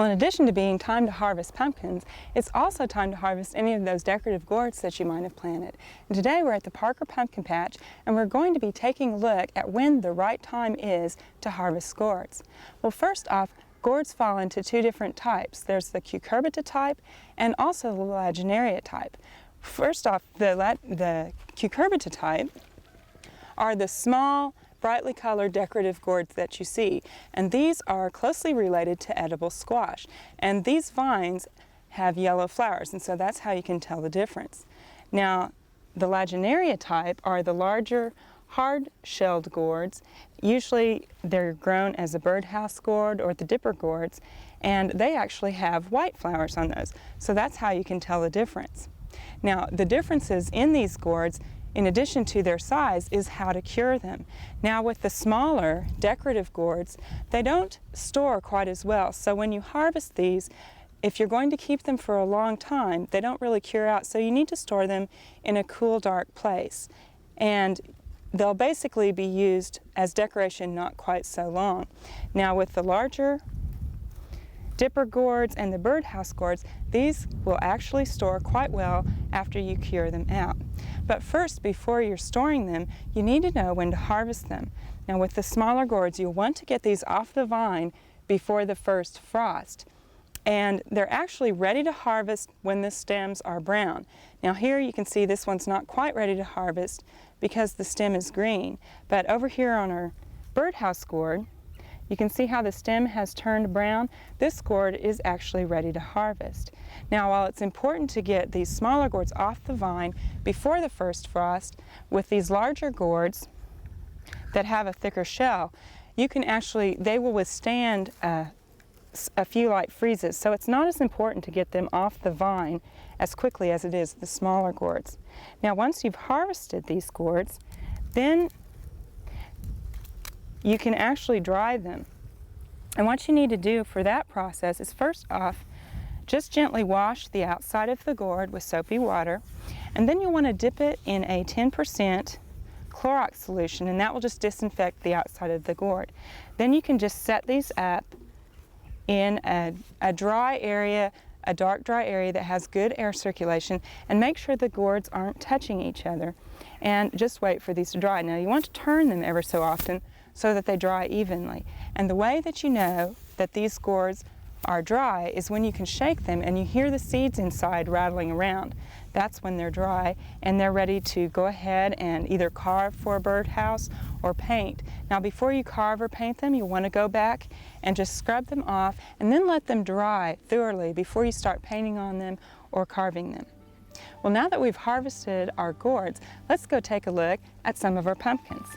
Well, in addition to being time to harvest pumpkins, it's also time to harvest any of those decorative gourds that you might have planted. And today we're at the Parker Pumpkin Patch, and we're going to be taking a look at when the right time is to harvest gourds. Well, first off, gourds fall into two different types. There's the cucurbita type and also the lagenaria type. First off, the cucurbita type are the small, brightly colored decorative gourds that you see, and these are closely related to edible squash, and these vines have yellow flowers, and so that's how you can tell the difference. Now, the lagenaria type are the larger, hard-shelled gourds. Usually they're grown as a birdhouse gourd or the dipper gourds, and they actually have white flowers on those, so that's how you can tell the difference. Now, the differences in these gourds, in addition to their size, is how to cure them. Now, with the smaller decorative gourds, they don't store quite as well. So when you harvest these, if you're going to keep them for a long time, they don't really cure out. So you need to store them in a cool, dark place. And they'll basically be used as decoration not quite so long. Now, with the larger dipper gourds and the birdhouse gourds, these will actually store quite well after you cure them out. But first, before you're storing them, you need to know when to harvest them. Now, with the smaller gourds, you'll want to get these off the vine before the first frost. And they're actually ready to harvest when the stems are brown. Now here you can see this one's not quite ready to harvest because the stem is green. But over here on our birdhouse gourd, you can see how the stem has turned brown. This gourd is actually ready to harvest. Now, while it's important to get these smaller gourds off the vine before the first frost, with these larger gourds that have a thicker shell, you can actually, they will withstand a few light freezes, so it's not as important to get them off the vine as quickly as it is the smaller gourds. Now, once you've harvested these gourds, then you can actually dry them. And what you need to do for that process is, first off, just gently wash the outside of the gourd with soapy water, and then you'll want to dip it in a 10% Clorox solution, and that will just disinfect the outside of the gourd. Then you can just set these up in a dry area, a dark dry area that has good air circulation, and make sure the gourds aren't touching each other, and just wait for these to dry. Now, you want to turn them ever so often so that they dry evenly. And the way that you know that these gourds are dry is when you can shake them and you hear the seeds inside rattling around. That's when they're dry and they're ready to go ahead and either carve for a birdhouse or paint. Now, before you carve or paint them, you want to go back and just scrub them off and then let them dry thoroughly before you start painting on them or carving them. Well, now that we've harvested our gourds, let's go take a look at some of our pumpkins.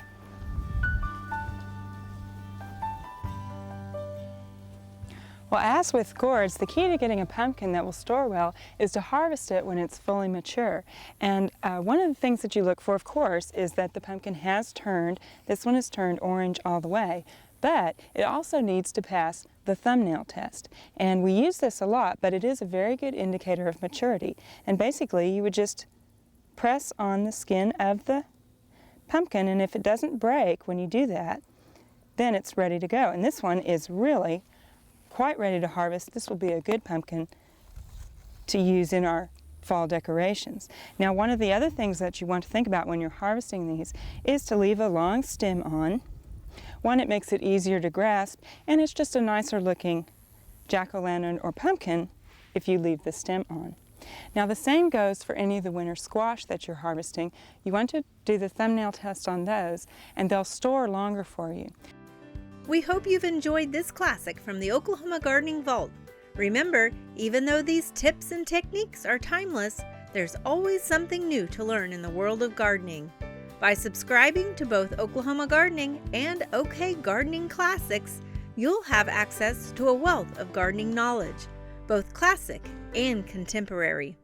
Well, as with gourds, the key to getting a pumpkin that will store well is to harvest it when it's fully mature. And one of the things that you look for, of course, is that the pumpkin has turned, this one has turned orange all the way, but it also needs to pass the thumbnail test. And we use this a lot, but it is a very good indicator of maturity. And basically, you would just press on the skin of the pumpkin, and if it doesn't break when you do that, then it's ready to go. And this one is really quite ready to harvest. This will be a good pumpkin to use in our fall decorations. Now, one of the other things that you want to think about when you're harvesting these is to leave a long stem on. One, it makes it easier to grasp, and it's just a nicer looking jack-o'-lantern or pumpkin if you leave the stem on. Now, the same goes for any of the winter squash that you're harvesting. You want to do the thumbnail test on those, and they'll store longer for you. We hope you've enjoyed this classic from the Oklahoma Gardening Vault. Remember, even though these tips and techniques are timeless, there's always something new to learn in the world of gardening. By subscribing to both Oklahoma Gardening and OK Gardening Classics, you'll have access to a wealth of gardening knowledge, both classic and contemporary.